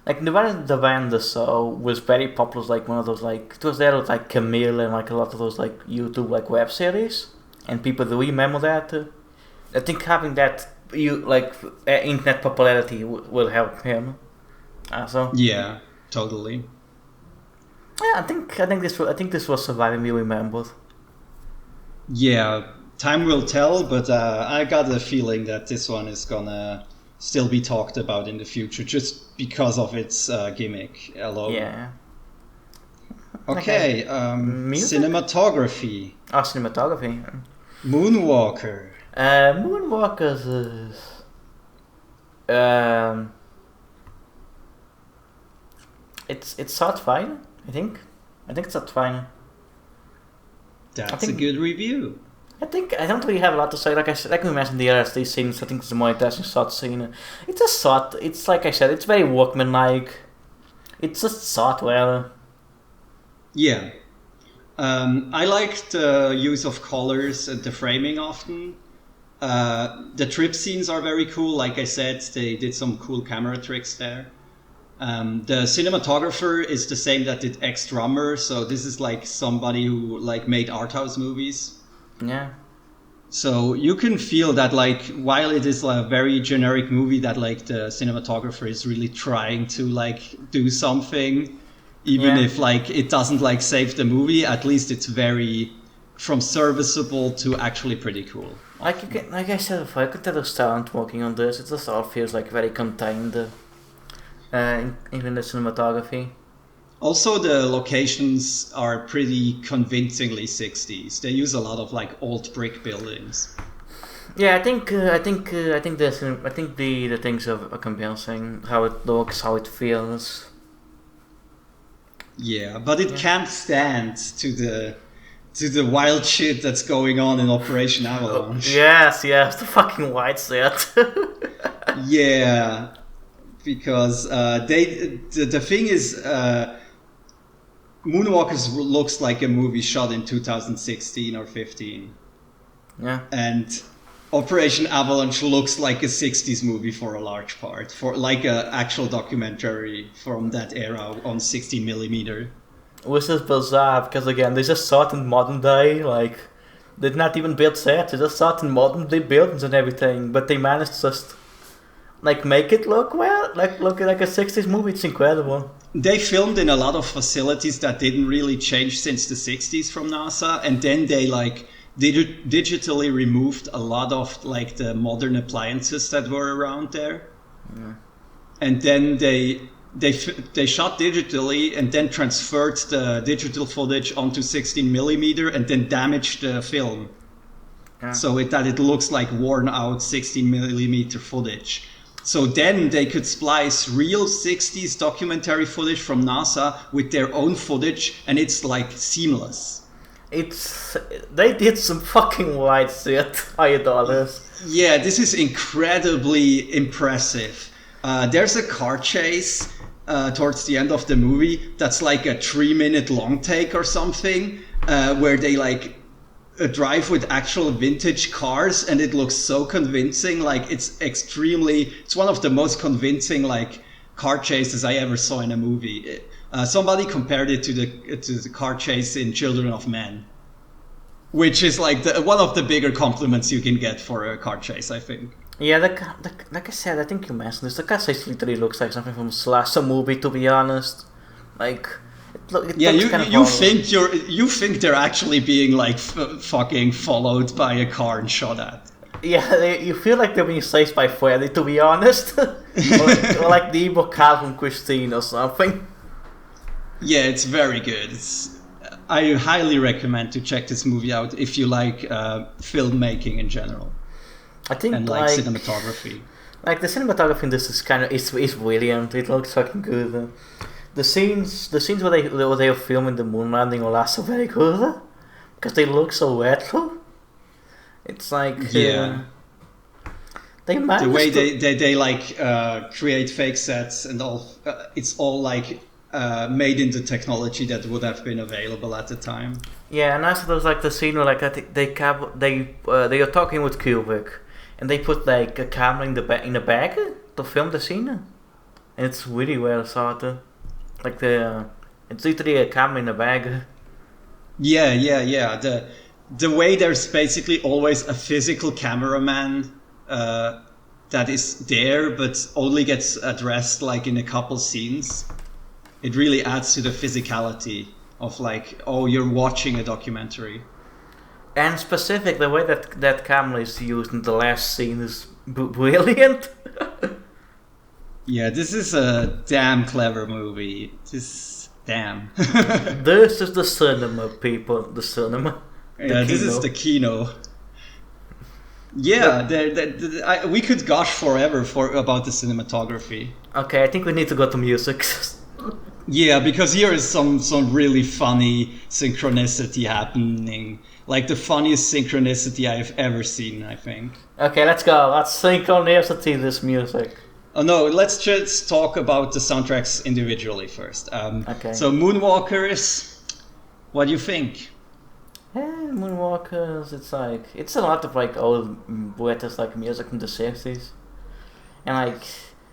S3: like the band the show was very popular, like one of those like it was there with like Camille and like a lot of those like YouTube like web series, and people do remember that. I think having that internet popularity will help him. Also,
S1: Yeah, totally.
S3: yeah, I think this was surviving me remembered.
S1: Yeah, time will tell, but I got the feeling that this one is gonna still be talked about in the future just because of its gimmick alone.
S3: Yeah.
S1: Okay,
S3: Music?
S1: cinematography.
S3: Oh, cinematography.
S1: Moonwalker.
S3: Moonwalkers is it's shot fine. I think it's shot fine.
S1: That's
S3: think-
S1: a good review.
S3: I think I don't really have a lot to say. Like I said, like we mentioned the LSD scenes. I think it's a more interesting shot scene. It's a shot. It's like I said. It's very workmanlike. It's just shot well.
S1: Yeah. I like the use of colors and the framing often. The trip scenes are very cool. Like I said, they did some cool camera tricks there. The cinematographer is the same that did Ex-Drummer, so this is like somebody who like made art house movies.
S3: Yeah.
S1: So you can feel that like while it is a very generic movie, that like the cinematographer is really trying to like do something, even
S3: Yeah.
S1: if like it doesn't like save the movie. At least it's very from serviceable to actually pretty cool.
S3: Like you can, like I said before, I could tell there's talent working on this. It just all feels like very contained. Even the cinematography.
S1: Also, the locations are pretty convincingly 60s. They use a lot of like old brick buildings.
S3: Yeah, I think the things are convincing. How it looks, how it feels.
S1: Yeah, but it can't stand to the wild shit that's going on in Operation Avalanche.
S3: Yes, the fucking white set.
S1: Yeah, because the thing is, Moonwalkers looks like a movie shot in 2016 or 15,
S3: Yeah.
S1: and Operation Avalanche looks like a 60s movie for a large part, for like a actual documentary from that era on 16 millimeter.
S3: Which is bizarre because again, they just saw it in modern day. Like, they did not even build sets. They just saw it in modern day buildings and everything. But they managed to just like make it look well, like look like a 60s movie. It's incredible.
S1: They filmed in a lot of facilities that didn't really change since the 60s from NASA, and then they like digitally removed a lot of like the modern appliances that were around there.
S3: Yeah.
S1: And then they shot digitally and then transferred the digital footage onto 16 millimeter and then damaged the film.
S3: Yeah.
S1: So that it looks like worn out 16 millimeter footage. So then they could splice real 60s documentary footage from NASA with their own footage, and it's like seamless.
S3: They did some fucking white shit. I adore this.
S1: Yeah, this is incredibly impressive. There's a car chase towards the end of the movie that's like a 3-minute long take or something, where they like drive with actual vintage cars, and it looks so convincing. Like it's one of the most convincing like car chases I ever saw in a movie. Somebody compared it to the car chase in Children of Men, which is like one of the bigger compliments you can get for a car chase, I think.
S3: Yeah, like I said, I think you mentioned this. The car chase literally looks like something from a slasher movie. To be honest, like.
S1: Yeah,
S3: looks kind of
S1: you
S3: horrible.
S1: you think they're actually being like fucking followed by a car and shot at.
S3: Yeah, you feel like they're being chased by Freddy, to be honest. or like the evil cat from Christine or something.
S1: Yeah, it's very good. I highly recommend to check this movie out if you like filmmaking in general
S3: I think
S1: and like cinematography.
S3: Like the cinematography in this is brilliant. It looks fucking good. The scenes where they are filming the moon landing are also very good because they look so retro. It's like
S1: Yeah.
S3: They managed
S1: The way
S3: to,
S1: they like create fake sets and all, it's all like made in the technology that would have been available at the time.
S3: yeah, and also there's like the scene where like I think they are talking with Kubrick, and they put like a camera in a bag to film the scene, and it's really well shot. Like it's literally a camera in a bag.
S1: Yeah. The way there's basically always a physical cameraman that is there, but only gets addressed like in a couple scenes. It really adds to the physicality of like, oh, you're watching a documentary.
S3: And specific, the way that camera is used in the last scene is brilliant.
S1: Yeah, this is a damn clever movie. Damn.
S3: This is the cinema, people. The cinema.
S1: Yeah, this is the kino. Yeah, we could gush forever about the cinematography.
S3: Okay, I think we need to go to music.
S1: Yeah, because here is some really funny synchronicity happening. Like the funniest synchronicity I've ever seen, I think.
S3: Okay, let's go. Let's synchronicity this music.
S1: Oh no, let's just talk about the soundtracks individually first.
S3: Okay.
S1: So Moonwalkers, what do you think?
S3: Yeah, Moonwalkers. It's a lot of like old British like music from the 60s, and like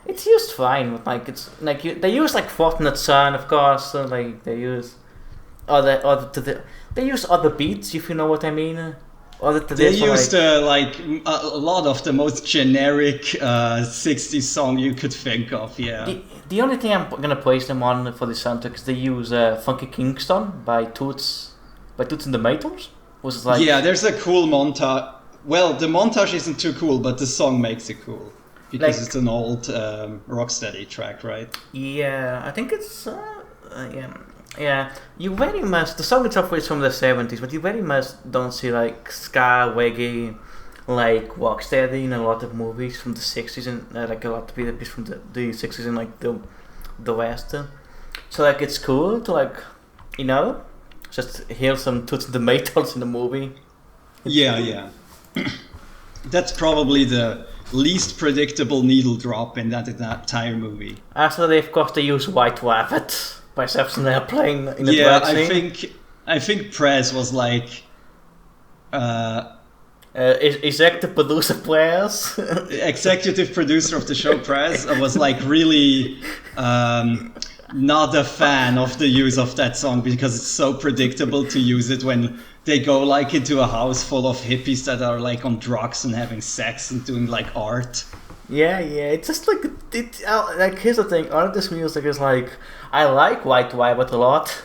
S3: it's used fine. But like it's like they use like Fortunate Son, of course. So, like they use they use other beats, if you know what I mean.
S1: They used like a lot of the most generic 60s song you could think of. Yeah.
S3: The only thing I'm gonna praise them on for the soundtrack is they use Funky Kingston by Toots and the Maytals. Was like
S1: there's a cool montage. Well, the montage isn't too cool, but the song makes it cool because it's an old Rocksteady track, right?
S3: Yeah, I think it's yeah. You very much the song itself is from the 70s, but you very much don't see like ska, reggae, like Rocksteady in a lot of movies from the 60s and like a lot of bits from the 60s and like the West. So like it's cool to like just hear some Toots and the Maytals in the movie.
S1: Yeah. That's probably the least predictable needle drop in that entire movie.
S3: After they use White Rabbit by Samson Airplane in the
S1: I think Prez was like
S3: executive producer Prez.
S1: Executive producer of the show Prez was like really not a fan of the use of that song because it's so predictable to use it when they go like into a house full of hippies that are like on drugs and having sex and doing like art.
S3: Yeah, it's just like like here's the thing. All of this music is like I like White Rabbit a lot.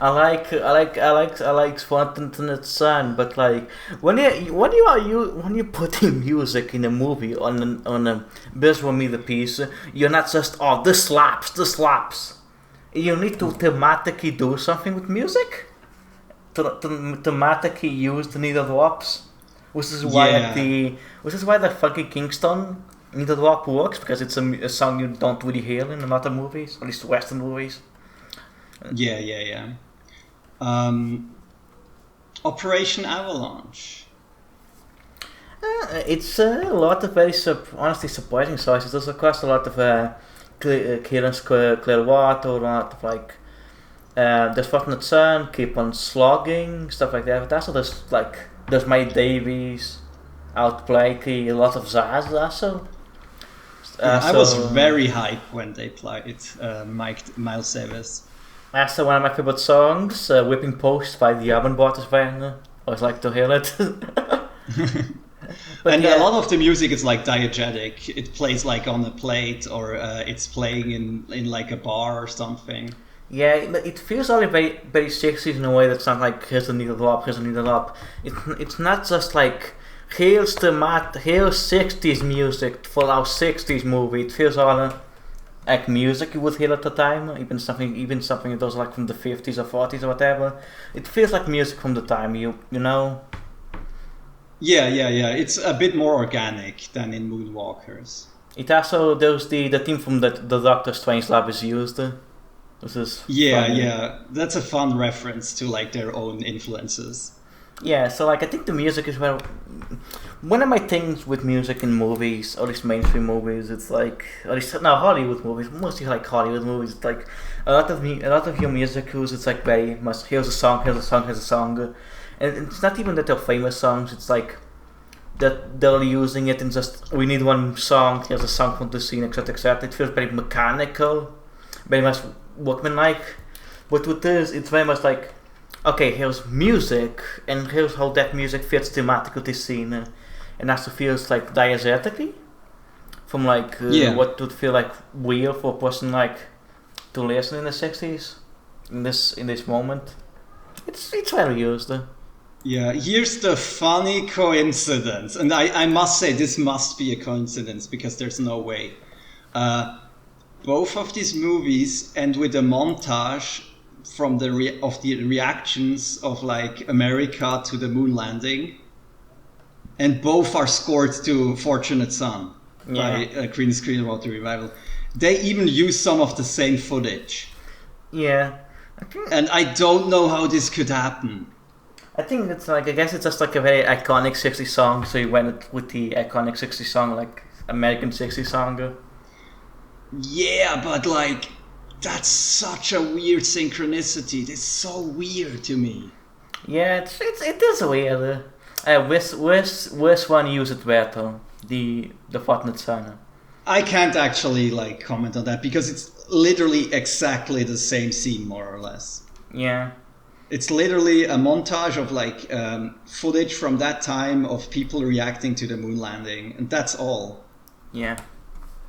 S3: I like Fortunate Son, but like when you're putting music in a movie on a visual media piece, you're not just this slaps. You need to thematically do something with music. To thematically use the needle drops, which is why the Funky Kingston needle drop works because it's a song you don't really hear in a lot of movies, at least Western movies.
S1: Yeah. Operation Avalanche.
S3: It's a lot of very honestly surprising choices. There's of course a lot of Clearance Clearwater, a lot of like there's Fortunate Son, Keep on Slogging, stuff like that. But also there's My Davies, Outplay, a lot of jazz also.
S1: I was very hyped when they played Miles Davis.
S3: Also one of my favorite songs, Whipping Post by the Urban Waters Band. I always like to hear it.
S1: And a lot of the music is like diegetic. It plays like on a plate or it's playing in like a bar or something.
S3: Yeah, but it feels only very, very 60s in a way that's not like here's a needle drop. It's not just like here's 60s music for our 60s movie. It feels all like music you would hear at the time, even something that was like from the 50s or 40s or whatever. It feels like music from the time, you know.
S1: Yeah. It's a bit more organic than in Moonwalkers.
S3: It also there's the theme from the Doctor Strangelove is used. This is
S1: funny. That's a fun reference to like their own influences.
S3: Yeah, so like I think the music is one of my things with music in movies, or at least mainstream movies. It's like Hollywood movies, mostly like Hollywood movies. It's like a lot of your musicals. It's like very much here's a song, and it's not even that they're famous songs. It's like that they're using it in just we need one song. Here's a song from the scene, etc., etc. It feels very mechanical, very much workmanlike. But with this, it's very much like, okay, here's music, and here's how that music fits thematically with this scene, and also feels like diegetically from like what would feel like weird for a person like to listen in the 60s in this moment. It's very used.
S1: Yeah, here's the funny coincidence, and I must say this must be a coincidence because there's no way. Both of these movies end with a montage from the reactions of like America to the moon landing, and both are scored to Fortunate Son by Green Screen Water Revival. They even use some of the same footage.
S3: Yeah.
S1: And I don't know how this could happen.
S3: I think it's like, I guess it's just like a very iconic 60s song, so you went with the iconic 60s song, like American 60s song.
S1: Yeah, but like, that's such a weird synchronicity. It's so weird to me.
S3: Yeah, it is weird. Which one use it better? The Fortunate Son.
S1: I can't actually like comment on that because it's literally exactly the same scene, more or less.
S3: Yeah.
S1: It's literally a montage of like footage from that time of people reacting to the moon landing, and that's all.
S3: Yeah.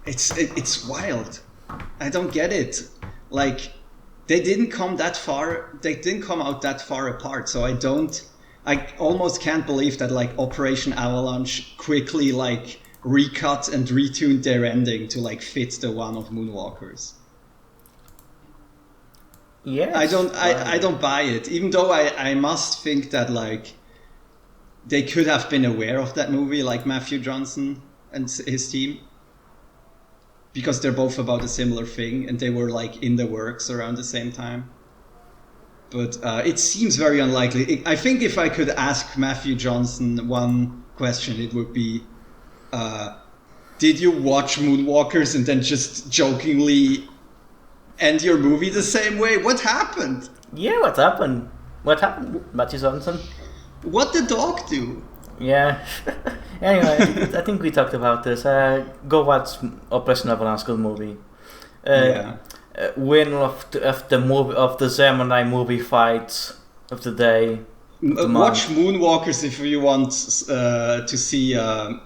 S1: It's wild. I don't get it. Like, they didn't come that far. They didn't come out that far apart. So I almost can't believe that like Operation Avalanche quickly like recut and retuned their ending to like fit the one of Moonwalkers.
S3: Yeah.
S1: I don't buy it. Even though I must think that like they could have been aware of that movie, like Matthew Johnson and his team. Because they're both about a similar thing, and they were like in the works around the same time. But it seems very unlikely. I think if I could ask Matthew Johnson one question, it would be, did you watch Moonwalkers and then just jokingly end your movie the same way? What happened?
S3: Yeah, what happened? What happened, Matthew Johnson?
S1: What did the dog do?
S3: Yeah. Anyway, I think we talked about this. Go watch Operation Avalanche, good movie. Winner of the movie of the Gemini movie fights of the day.
S1: Watch Moonwalkers if you want to see Ron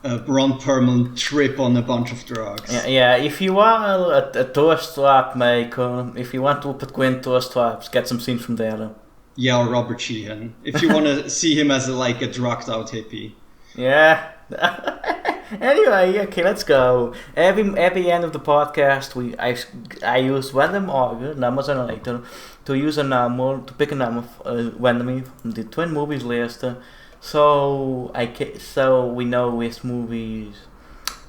S1: Perlman trip on a bunch of drugs.
S3: Yeah. If you are a tourist trap maker, if you want to put Quinn tourist traps, get some scenes from there.
S1: Yeah, or Robert Sheehan. If you want to see him as like a drugged out hippie.
S3: Yeah. Anyway, okay, let's go. Every end of the podcast, I use random order, number generator, to use a number, to pick a number randomly from the twin movies list. So we know which movies.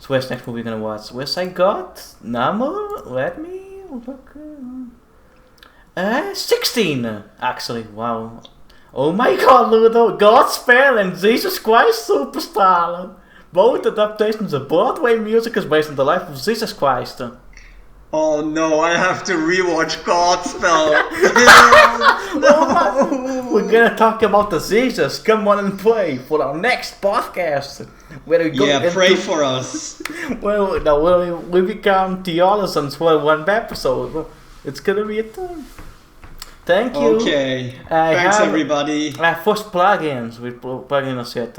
S3: So which next movie we're gonna watch? Which I got number? Let me look. 16, actually. Wow. Oh my God, Ludo! Godspell and Jesus Christ Superstar. Both adaptations of Broadway musicals based on the life of Jesus Christ.
S1: Oh no, I have to rewatch Godspell.
S3: No. We're gonna talk about the Jesus. Come on and pray for our next podcast. Where we go
S1: pray for us.
S3: Well, now we become theologians for one episode. It's gonna be a time. Thank you.
S1: Okay. Thanks, everybody.
S3: First plugins. We plug in us yet.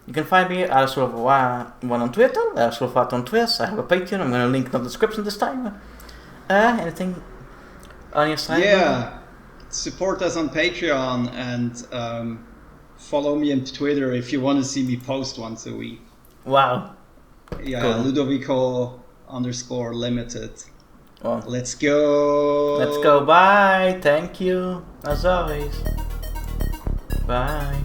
S3: You can find me at one on Twitter, at on Twitter. I have a Patreon. I'm going to link in the description this time. Anything on your side?
S1: Yeah. Support us on Patreon and follow me on Twitter if you want to see me post once a week.
S3: Wow.
S1: Yeah,
S3: cool.
S1: Ludovico_limited.
S3: Oh.
S1: Let's go.
S3: Let's go. Bye. Thank you. As always. Bye.